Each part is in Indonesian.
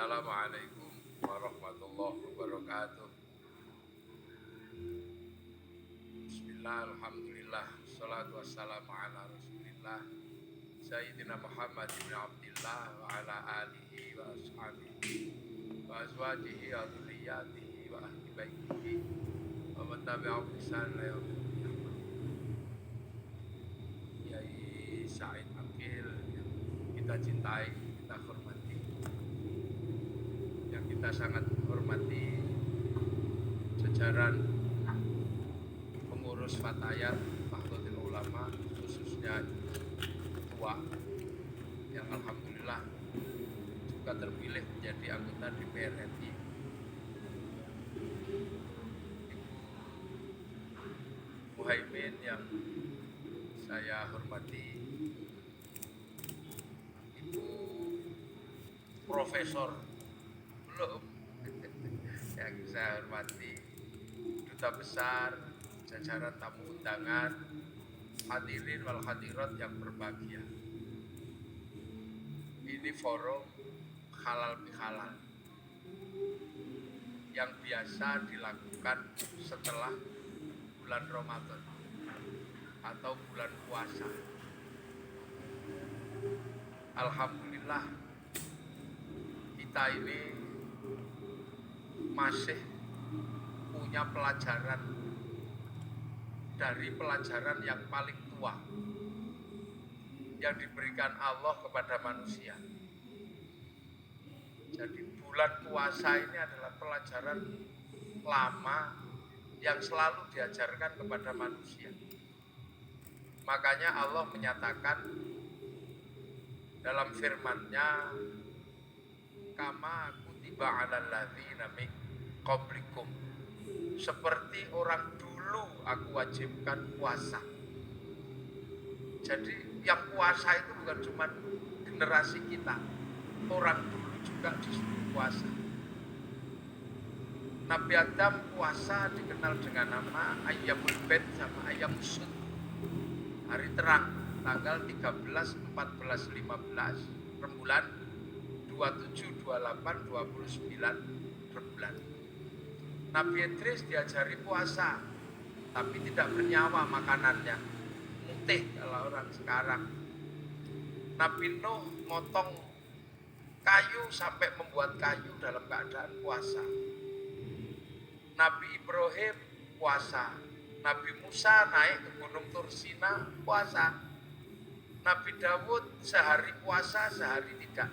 Assalamualaikum warahmatullahi wabarakatuh. Bismillah, alhamdulillah, salatu wassalamu ala rasulillah Sayyidina Muhammad bin Abdillah wa ala alihi wa ashabihi wa azwajihi wa dhurriyyatihi wa ahli baitihi wa man tabi'ahum bi ihsan ila yaumil qiyamah. Kiai Said Akil yang kita cintai, kita hormati, yang kita sangat hormati jajaran pengurus Fatayat Nahdlatul Ulama, khususnya ketua yang alhamdulillah juga terpilih menjadi anggota DPR RI, Ibu Muhaimin yang saya hormati, Ibu Profesor belum yang saya hormati, Duta Besar, jajaran tamu undangan, hadirin wal hadirat yang berbahagia. Ini forum halal bihalal yang biasa dilakukan setelah bulan Ramadan atau bulan puasa. Alhamdulillah kita ini masih punya pelajaran dari pelajaran yang paling tua yang diberikan Allah kepada manusia. Jadi bulan puasa ini adalah pelajaran lama yang selalu diajarkan kepada manusia. Makanya Allah menyatakan dalam firman-Nya, kama kutiba 'alal ladzina min qablikum, seperti orang dulu aku wajibkan puasa. Jadi yang puasa itu bukan cuma generasi kita, orang dulu juga disuruh puasa. Nabi Adam puasa dikenal dengan nama Ayyamul Bid sama Ayyamul Sud, hari terang, tanggal 13, 14, 15 rembulan, 27, 28, 29 rembulan. Nabi Idris diajari puasa, tapi tidak bernyawa makanannya, mutih kalau orang sekarang. Nabi Nuh motong kayu sampai membuat kayu dalam keadaan puasa. Nabi Ibrahim puasa. Nabi Musa naik ke Gunung Tursina puasa. Nabi Dawud sehari puasa, sehari tidak.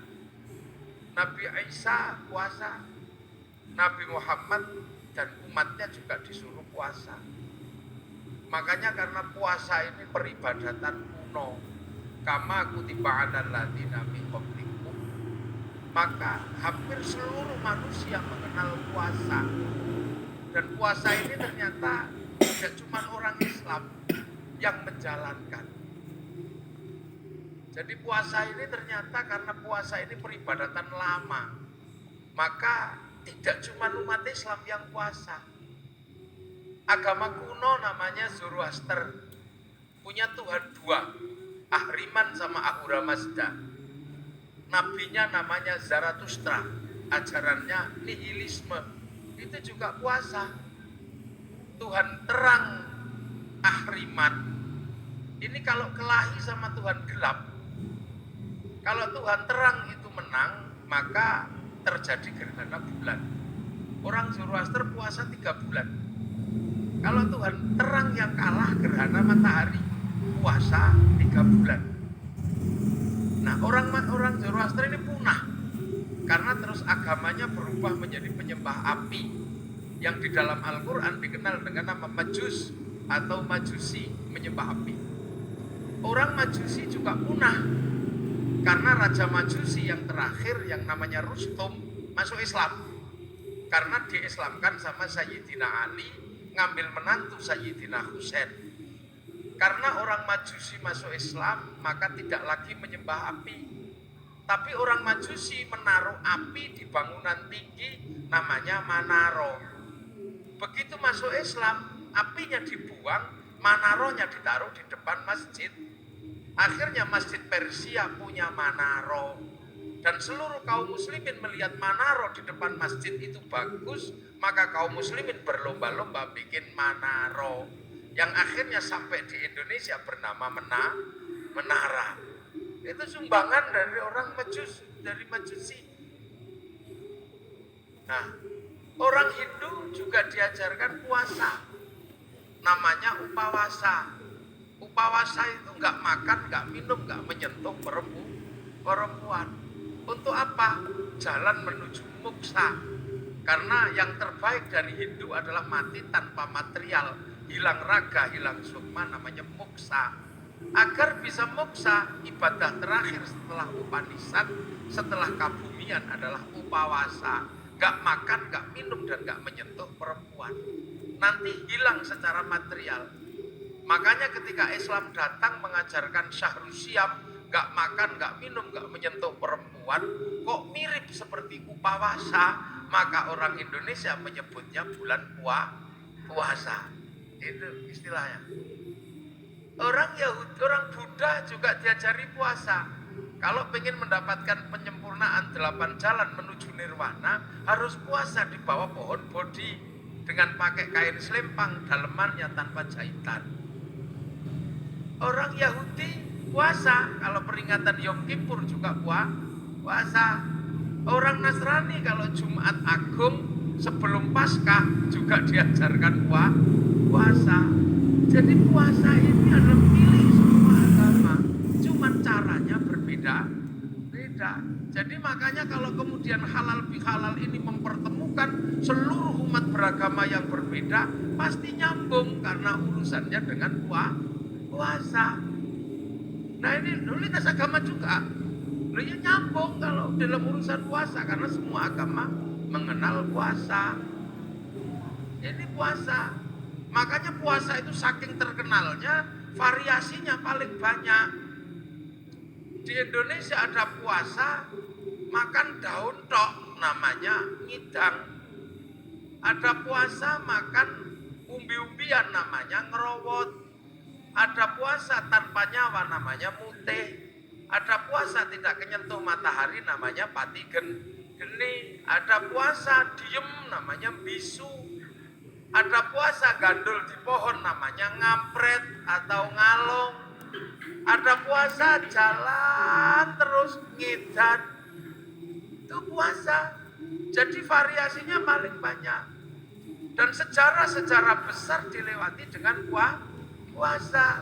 Nabi Isa puasa. Nabi Muhammad dan umatnya juga disuruh puasa. Makanya karena puasa ini peribadatan kuno, kama kutiba 'alal ladzina min qablikum, maka hampir seluruh manusia mengenal puasa. Dan puasa ini ternyata tidak cuma orang Islam yang menjalankan. Jadi puasa ini ternyata karena puasa ini peribadatan lama, maka tidak cuma umat Islam yang puasa. Agama kuno namanya Zoroaster, punya Tuhan dua, Ahriman sama Ahura Mazda. Nabinya namanya Zarathustra, ajarannya nihilisme, itu juga puasa. Tuhan terang Ahriman ini kalau kelahi sama Tuhan gelap, kalau Tuhan terang itu menang, maka terjadi gerhana bulan. Orang Zoroaster puasa 3 bulan. Kalau Tuhan terang yang kalah, gerhana matahari, puasa 3 bulan. Nah, orang Zoroaster ini punah karena terus agamanya berubah menjadi penyembah api yang di dalam Al-Quran dikenal dengan nama Majus atau Majusi, menyembah api. Orang Majusi juga punah karena Raja Majusi yang terakhir yang namanya Rustum masuk Islam karena diislamkan sama Sayyidina Ali, ngambil menantu Sayyidina Husain. Karena orang Majusi masuk Islam, maka tidak lagi menyembah api. Tapi orang Majusi menaruh api di bangunan tinggi namanya Manaro. Begitu masuk Islam, apinya dibuang, Manaronya ditaruh di depan masjid. Akhirnya Masjid Persia punya Manaro. dan seluruh kaum muslimin melihat manaro di depan masjid itu bagus, maka kaum muslimin berlomba-lomba bikin manaro yang akhirnya sampai di Indonesia bernama menara. Itu sumbangan dari orang dari Majusi. Nah, orang Hindu juga diajarkan puasa, namanya upawasa. Upawasa itu nggak makan, nggak minum, nggak menyentuh perempuan. Untuk apa? Jalan menuju moksa. Karena yang terbaik dari Hindu adalah mati tanpa material, hilang raga, hilang sukma, namanya moksa. Agar bisa moksa, ibadah terakhir setelah Upanishad, setelah kabumian adalah upawasa. Gak makan, gak minum, dan gak menyentuh perempuan. Nanti hilang secara material. Makanya ketika Islam datang mengajarkan syahrul siam, gak makan, gak minum, gak menyentuh perempuan, kok mirip seperti upawasa, maka orang Indonesia menyebutnya bulan puasa. Itu istilahnya. Orang Yahudi, orang Buddha juga diajari puasa. Kalau ingin mendapatkan penyempurnaan 8 jalan menuju nirwana, harus puasa di bawah pohon bodhi dengan pakai kain selempang dalemannya tanpa jahitan. Orang Yahudi puasa, kalau peringatan Yom Kippur juga puasa. Orang Nasrani kalau Jumat Agung sebelum Paskah juga diajarkan puasa. Jadi puasa ini adalah milik semua agama, cuman caranya berbeda. Jadi makanya kalau kemudian halal bihalal ini mempertemukan seluruh umat beragama yang berbeda, pasti nyambung karena urusannya dengan puasa. Nah ini lintas agama juga, ya nyambung kalau dalam urusan puasa karena semua agama mengenal puasa. Ini puasa, makanya puasa itu saking terkenalnya variasinya paling banyak. Di Indonesia ada puasa makan daun tok namanya ngidang. Ada puasa makan umbi-umbian namanya ngerowot. Ada puasa tanpa nyawa namanya mutih. Ada puasa tidak kenyentuh matahari namanya pati geni. Ada puasa diem namanya bisu. Ada puasa gandul di pohon namanya ngampret atau ngalong. Ada puasa jalan terus ngidan. Itu puasa. Jadi variasinya paling banyak. Dan sejarah-sejarah besar dilewati dengan puasa.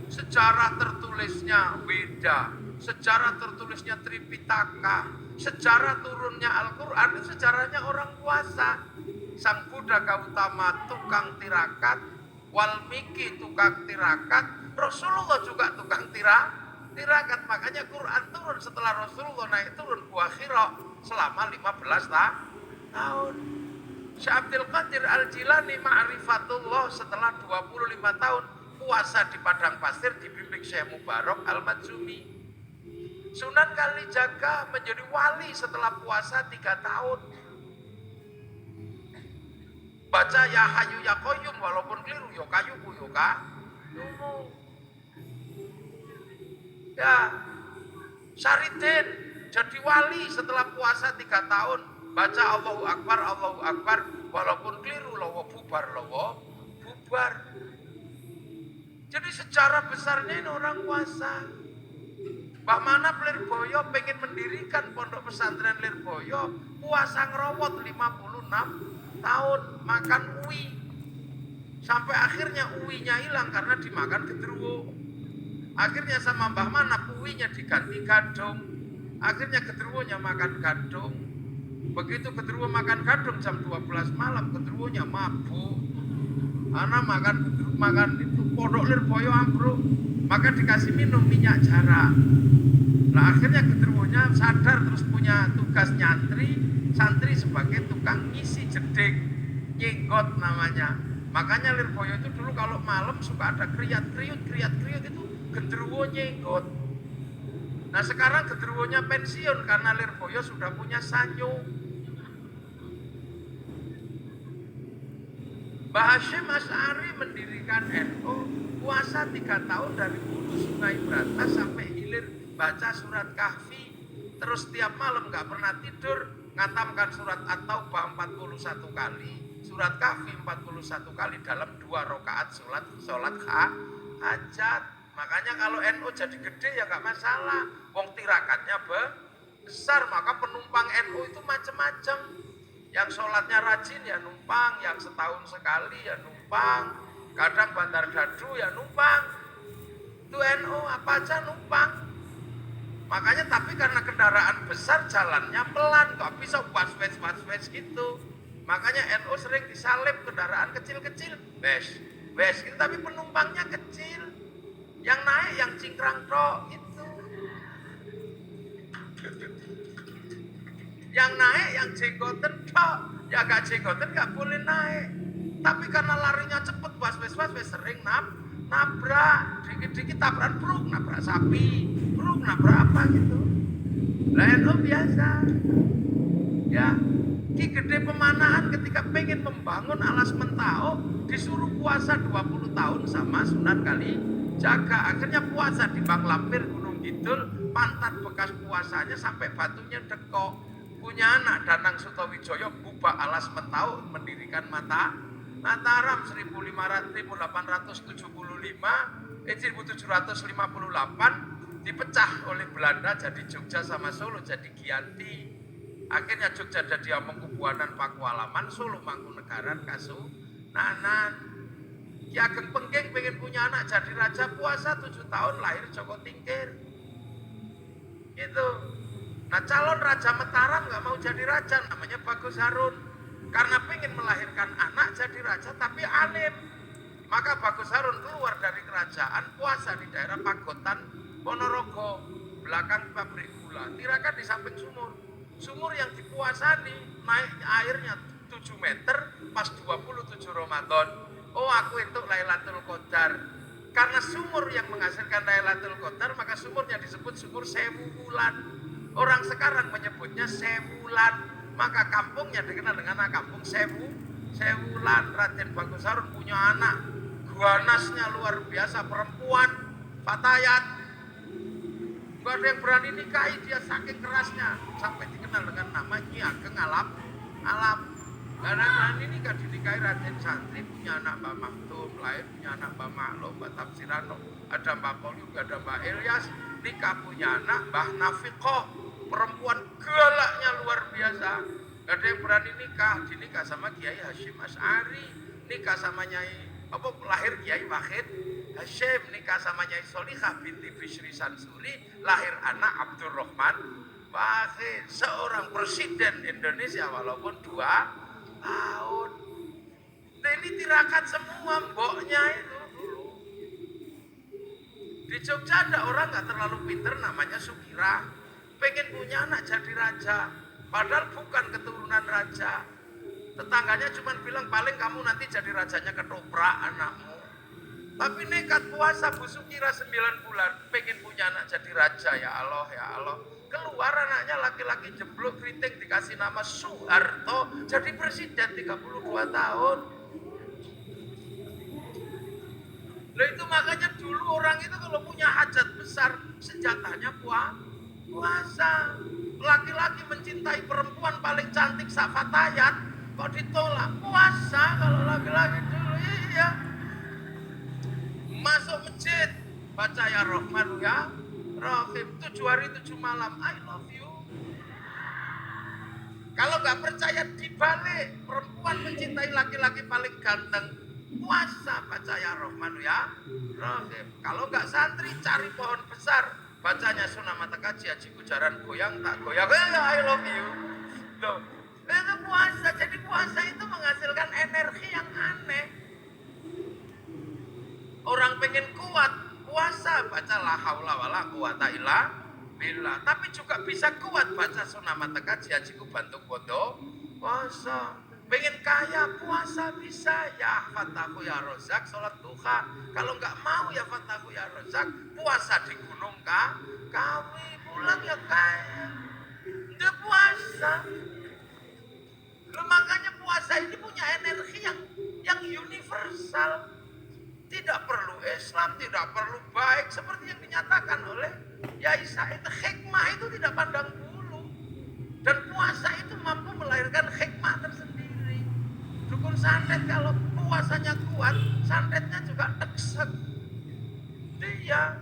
Sejarah tertulisnya Weda, sejarah tertulisnya Tripitaka, sejarah turunnya Al-Quran itu sejarahnya orang puasa. Sang Buddha Gautama tukang tirakat, Walmiki tukang tirakat, Rasulullah juga tukang tirakat. Makanya Quran turun setelah Rasulullah naik turun Gua Hira selama 15 tahun. Syekh Abdul Qadir Al-Jilani Ma'rifatullah setelah 25 tahun puasa di padang pasir dibimbing Syekh Mubarak Al-Matsumi. Sunan Kalijaga menjadi wali setelah puasa 3 tahun. Baca ya hayu ya qayyum walaupun keliru ya kayuku ya kayumu. Ya Saridin jadi wali setelah puasa 3 tahun. Baca Allahu Akbar walaupun keliru lawa bubar. Jadi secara besarnya ini orang puasa. Mbah Manap Lirboyo pengen mendirikan pondok pesantren Lirboyo, puasa ngerowot 56 tahun, makan uwi. Sampai akhirnya uwinya hilang karena dimakan genderuwo. Akhirnya sama Mbah Manap uwinya diganti gadung. Akhirnya genderuwonya makan gadung. Begitu genderuwo makan gadung jam 12 malam, genderuwonya mabuk. Anak makan itu pondok Lirboyo ambruk, maka dikasih minum minyak jarak. Nah akhirnya genderuwonya sadar terus punya tugas santri sebagai tukang ngisi jeding, nyenggot namanya. Makanya Lirboyo itu dulu kalau malam suka ada kriat-kriut itu genderuwo nyenggot. Nah sekarang genderuwonya pensiun karena Lirboyo sudah punya sanyo. Mbah Hasyim Asy'ari mendirikan NU, puasa 3 tahun dari hulu Sungai Brantas sampai hilir baca surat Kahfi. terus tiap malam nggak pernah tidur, ngatamkan surat At-Taubah 41 kali, surat Kahfi 41 kali dalam 2 rakaat sholat hajat. Makanya kalau NU jadi gede ya nggak masalah, wong tirakatnya besar, maka penumpang NU itu macam-macam. Yang sholatnya rajin ya numpang, yang setahun sekali ya numpang, kadang bandar dadu ya numpang. Itu NU apa aja numpang. Makanya tapi karena kendaraan besar jalannya pelan, nggak bisa was-was gitu. Makanya NU sering disalib kendaraan kecil-kecil, wes gitu, tapi penumpangnya kecil. Yang naik yang cingkrang tok itu. Yang naik yang jenggoten tok, ya gak jenggoten gak boleh naik. Tapi karena larinya cepet, was-was sering nabrak, dikit-dikit tabrakan bruk, nabrak sapi, bruk, nabrak apa gitu. Lah NU biasa. Ya, Ki Gede Pemanahan ketika pengen membangun alas Mentao disuruh puasa 20 tahun sama Sunan Kalijaga. Akhirnya puasa di Bang Lampir Gunung Kidul, pantat bekas puasanya sampai batunya dekok. Punya anak Danang Sutawijoyo buka alas Mentao, mendirikan Mataram 1875, 1758 dipecah oleh Belanda jadi Jogja sama Solo jadi Giyanti. Akhirnya Jogja jadi Amangkubuanan Pakualaman, Solo Mangkunegaran Kasunanan. Ki Ageng Pengging pengen punya anak jadi raja, puasa 7 tahun, lahir Joko Tingkir. Gitu. Nah calon Raja Mataram gak mau jadi raja, namanya Bagus Harun. Karena pengen melahirkan anak jadi raja tapi alim. Maka Bagus Harun keluar dari kerajaan, puasa di daerah Pagotan Ponorogo, belakang pabrik gula. Tirakat di samping sumur. Sumur yang dipuasani, naik airnya 7 meter pas 27 Ramadan. Oh aku itu Lailatul Qadar. Karena sumur yang menghasilkan Lailatul Qadar, maka sumurnya disebut sumur Sewu Wulan. Orang sekarang menyebutnya Sewulan, maka kampungnya dikenal dengan kampung Sewulan. Raden Bagus Harun punya anak, ganasnya luar biasa, perempuan, fatayat. Gak ada yang berani nikahi dia saking kerasnya, sampai dikenal dengan nama Nyi Ageng Alam. Gak ada yang berani nikah, dinikahi Raden Santri, punya anak Mbak Maktum, lahir punya anak Mbak Maklo, Mbak Tafsirano, ada Mbak Polyuk, ada Mbak Ilyas, nikah punya anak Mbah Nafiqoh, perempuan galaknya luar biasa. Gak ada yang berani nikah, dinikah sama Kiai Hashim Asy'ari, nikah sama Nyai lahir Kiai Wahid Hashim, nikah sama Nyai Solihah binti Bishri Sansuri, lahir anak Abdurrahman Wahid, seorang presiden Indonesia walaupun 2 tahun. Nah ini tirakat semua mboknya itu dulu. Di Jogja ada orang gak terlalu pinter namanya Sukira, pengen punya anak jadi raja, padahal bukan keturunan raja. Tetangganya cuma bilang paling kamu nanti jadi rajanya ketoprak anakmu. Tapi nekat puasa Bu Sukira 9 bulan, pengen punya anak jadi raja, ya Allah ya Allah. Keluar anaknya laki-laki jeblok keriting, dikasih nama Soeharto, jadi presiden 32 tahun. Loh itu makanya dulu orang itu kalau punya hajat besar senjatanya puasa. Laki-laki mencintai perempuan paling cantik safatayat, kok ditolak? Puasa kalau laki-laki dulu, iya. Masuk masjid, baca ya Rahman ya Rahim, 7 hari 7 malam, I love you. Kalau nggak percaya dibalik, perempuan mencintai laki-laki paling ganteng, puasa baca ya Rahman ya Rahim. Kalau nggak santri cari pohon besar, bacanya Sunan Mata Kaji Haji Gujaran, goyang tak goyang, I love you. Loh, itu puasa. Jadi puasa itu menghasilkan energi yang aneh. Orang pengen kuat, puasa, baca la haula wala quwata illa billah. Tapi juga bisa kuat, baca Sunan Mata Kaji Haji Kubantuk Bondo, puasa. Pengen kaya, puasa bisa, ya Fatahu ya Rozak, sholat duha. Kalau nggak mau ya Fatahu ya Rozak, puasa di gunung kami, pulang ya kaya. Nggak puasa. Loh, makanya puasa ini punya energi yang universal. Tidak perlu Islam, tidak perlu baik, seperti yang dinyatakan oleh Yai Said. Hikmah itu tidak pandang bulu. puasa itu mampu melahirkan hikmah tersendiri. Dukun santet kalau puasanya kuat, santetnya juga teksek. Dia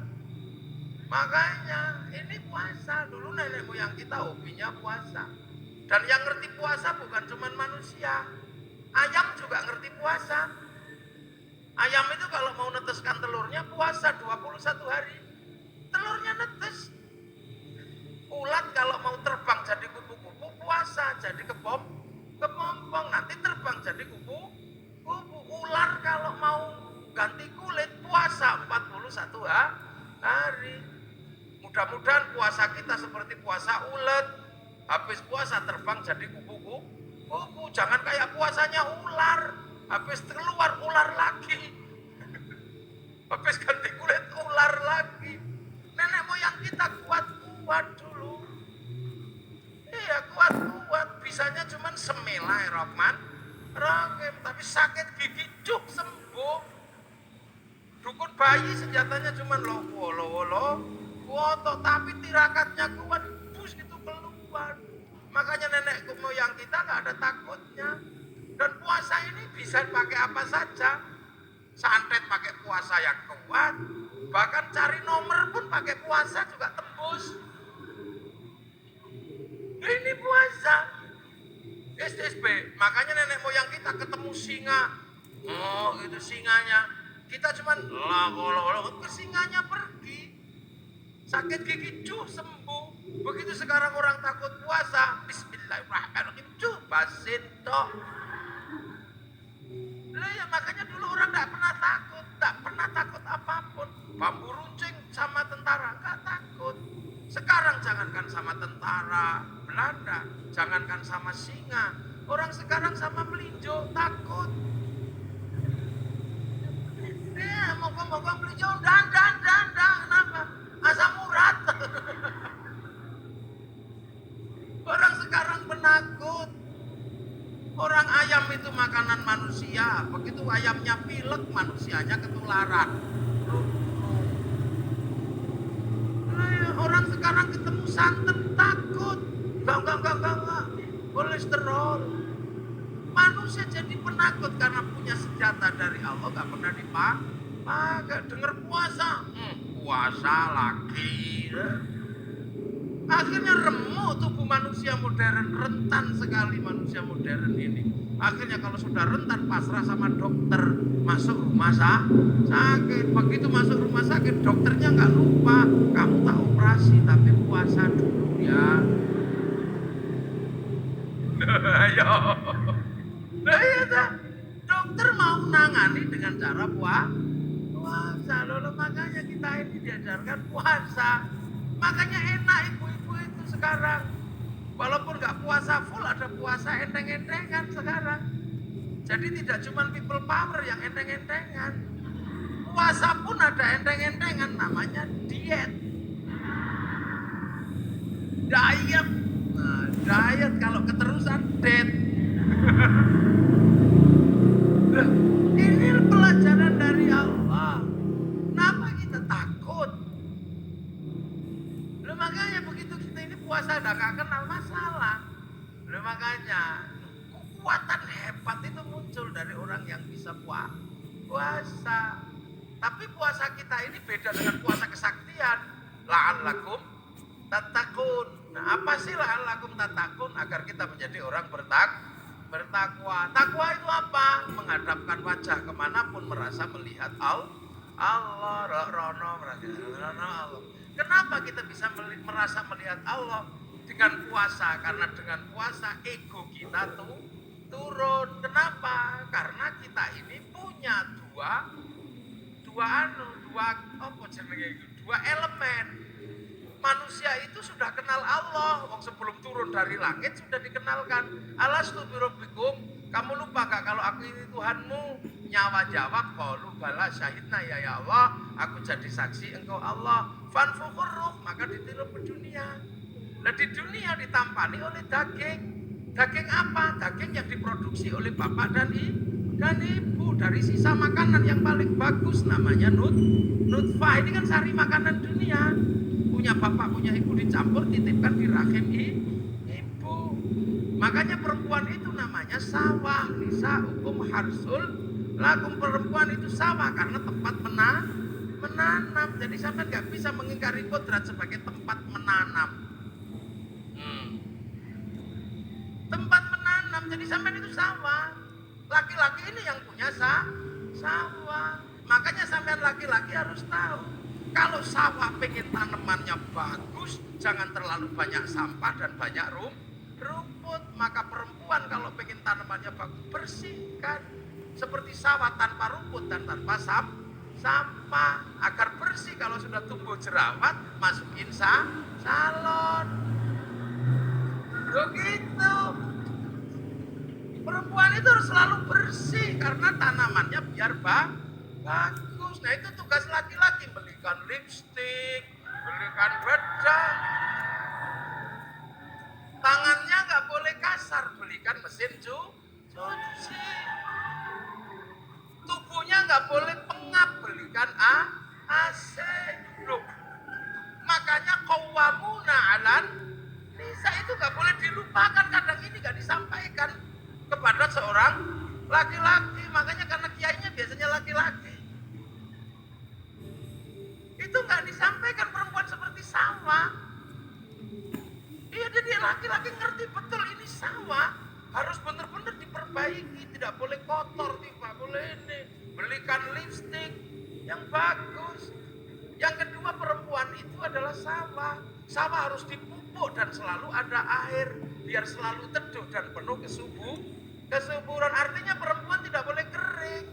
makanya ini puasa. Dulu nenek moyang kita hobinya puasa. Dan yang ngerti puasa bukan cuma manusia. Ayam juga ngerti puasa. Ayam itu kalau mau neteskan telurnya puasa 21 hari. Telurnya netes. Ulat kalau mau terbang jadi kupu-kupu puasa, jadi kepompong, nanti terbang jadi kupu-kupu. Ular kalau mau ganti kulit puasa 41 hari. Mudah-mudahan puasa kita seperti puasa ulet. Habis puasa terbang jadi kupu-kupu. Jangan kayak puasanya ular. Habis keluar ular lagi. Habis ganti kulit ular lagi. Nenek moyang kita kuat-kuat dulu. Iya kuat-kuat. Bisanya cuman semilai Rahman. Rahim. Tapi sakit gigi cuk sembuh. Dukun bayi senjatanya cuman lowo. Woto. Tapi tirakatnya kuat. Bus gitu keluar. Makanya nenek moyang kita gak ada takutnya. Dan puasa ini bisa pakai apa saja. Santet pakai puasa yang kuat. Bahkan cari nomor pun pakai puasa juga tembus. Ini puasa. SSB. Makanya nenek moyang kita ketemu singa. Oh itu singanya. Kita cuman ke singanya pergi. Sakit gigi sembuh. Begitu sekarang orang takut puasa. Bismillahirrahmanirrahim. Basin toh. Lah ya makanya dulu orang tak pernah takut apapun. Bambu runcing sama tentara gak takut. Sekarang jangankan sama tentara Belanda, jangankan sama singa. Orang sekarang sama melinjo takut. Moga-moga melinjo dan kenapa? Asam urat. Orang sekarang penakut. Orang ayam itu makanan manusia. Begitu ayamnya pilek, manusianya ketularan. Orang sekarang ketemu santan takut. Enggak. Kolesterol. Manusia jadi penakut karena punya senjata dari Allah gak pernah dipakai. Dengar puasa. Puasa lagi. Akhirnya remuk tubuh manusia modern, rentan sekali manusia modern ini. Akhirnya kalau sudah rentan pasrah sama dokter, masuk rumah sakit. Begitu masuk rumah sakit, dokternya nggak lupa, kamu tak operasi tapi puasa dulu ya. Ayo, dokter mau nangani dengan cara puasa. Lalu makanya kita ini diajarkan puasa. Makanya enak ibu-ibu itu sekarang. Walaupun gak puasa full, ada puasa enteng-entengan sekarang. Jadi tidak cuma people power yang enteng-entengan. Puasa pun ada enteng-entengan, namanya diet. Diet. Nah, diet kalau keterusan diet. Ini pelajaran dari Allah. Kenapa kita takut? Makanya begitu kita ini puasa udah gak kenal masalah. Makanya kekuatan hebat itu muncul dari orang yang bisa puasa. Tapi puasa kita ini beda dengan puasa kesaktian. La'allakum tattaqun. Nah apa sih la'allakum tattaqun? Agar kita menjadi orang bertakwa. Takwa itu apa? Menghadapkan wajah kemanapun merasa melihat Allah. Kenapa kita bisa merasa melihat Allah? Dengan puasa. Karena dengan puasa ego kita tuh turun. Kenapa? Karena kita ini punya dua elemen. Manusia itu sudah kenal Allah. Wong sebelum turun dari langit sudah dikenalkan. Alastu birabbikum. Kamu lupa gak kalau aku ini Tuhanmu? Nyawa jawab, qalu bala syahidna ya Allah. Aku jadi saksi engkau Allah. Fanfukhur ruh, maka ditirup ke dunia. Nah di dunia ditampani oleh daging. Daging apa? Daging yang diproduksi oleh bapak dan ibu. Dari sisa makanan yang paling bagus namanya nutfah. Ini kan sari makanan dunia. Punya bapak, punya ibu dicampur, titipkan di rahim ibu. Makanya perempuan itu namanya sawah. Nisa hukum harsul lakum, perempuan itu sawah karena tempat menanam. Jadi sampai nggak bisa mengingkari kodrat sebagai tempat menanam. Tempat menanam, jadi sampai itu sawah. Laki-laki ini yang punya sawah. Makanya sampean laki-laki harus tahu, kalau sawah pengen tanamannya bagus, jangan terlalu banyak sampah dan banyak rumput. Maka perempuan kalau pengen tanamannya bagus, bersihkan. Seperti sawah tanpa rumput dan tanpa sampah. Agar bersih, kalau sudah tumbuh jerawat, masukin salon. Begitu. Perempuan itu harus selalu bersih karena tanamannya biar bagus. Nah itu tugas laki-laki, belikan lipstik, belikan bedak. Tangannya nggak boleh kasar, belikan mesin cuci. Tubuhnya nggak boleh pengap, belikan AC. Loh, makanya qawwamuna 'alan nisa itu nggak boleh dilupakan. Kadang ini nggak disampaikan kepada seorang laki-laki. Makanya karena kiainya biasanya laki-laki, itu nggak disampaikan perempuan seperti sawah. Iya, jadi laki-laki ngerti betul ini sawah harus benar-benar diperbaiki, tidak boleh kotor, tidak boleh ini. Belikan lipstik yang bagus. Yang kedua, perempuan itu adalah sawah. Sawah harus dipupuk dan selalu ada air biar selalu teduh dan penuh kesuburan. Artinya perempuan tidak boleh kering.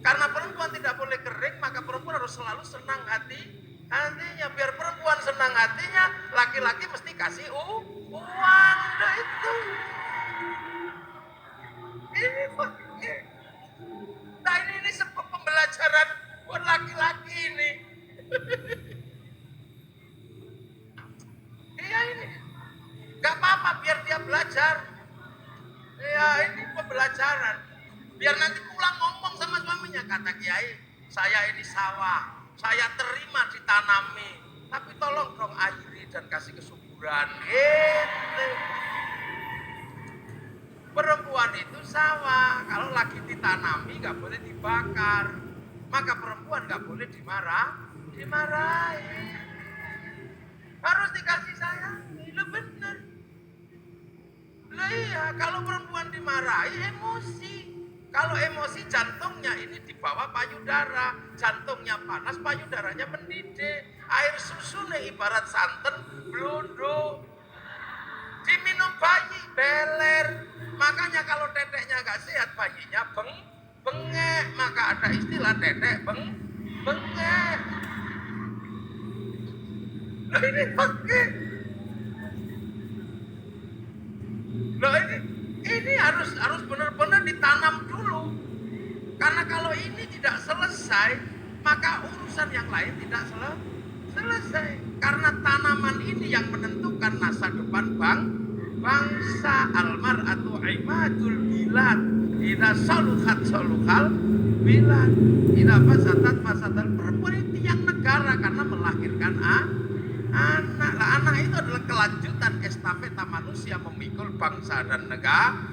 Karena perempuan tidak boleh kering, maka perempuan harus selalu senang hatinya. Biar perempuan senang hatinya, laki-laki mesti kasih uang. Nah itu. Ini sebuah pembelajaran buat laki-laki ini. Iya ini. Gak apa-apa biar dia belajar. Ya ini pembelajaran. Biar nanti pulang ngomong sama suaminya, kata Kiai, saya ini sawah, saya terima ditanami, tapi tolong dong airi dan kasih kesuburan. Perempuan itu sawah, kalau lagi ditanami gak boleh dibakar. Maka perempuan gak boleh dimarahi. Harus dikasih sayang, itu benar. Lah iya, kalau perempuan dimarahi emosi. Kalau emosi jantungnya ini di bawah payudara, jantungnya panas, payudaranya mendidih. Air susu nih ibarat santan blunduk. Diminum bayi beler. Makanya kalau teteknya nggak sehat, bayinya bengek. Maka ada istilah tetek bengek. Nah ini bengek. Nah ini harus benar-benar ditanam dulu. Karena kalau ini tidak selesai, maka urusan yang lain tidak selesai. Karena tanaman ini yang menentukan masa depan bangsa. Almar'atu imadul bilad. Idza saluhat saluhal bilad. Idza fasadat fasadal. Perempuan itu yang negara karena melahirkan anak. Lah anak itu adalah kelanjutan estafeta manusia memikul bangsa dan negara.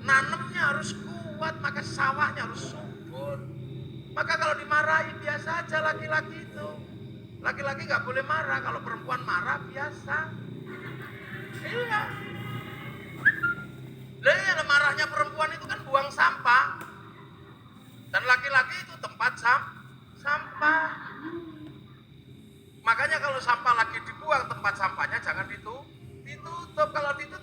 Nanamnya harus kuat, maka sawahnya harus subur. Maka kalau dimarahi biasa aja laki-laki itu. Laki-laki nggak boleh marah, kalau perempuan marah biasa. Iya. Lah marahnya perempuan itu kan buang sampah. Dan laki-laki itu tempat sampah. Makanya kalau sampah lagi dibuang, tempat sampahnya jangan ditutup. Kalau ditutup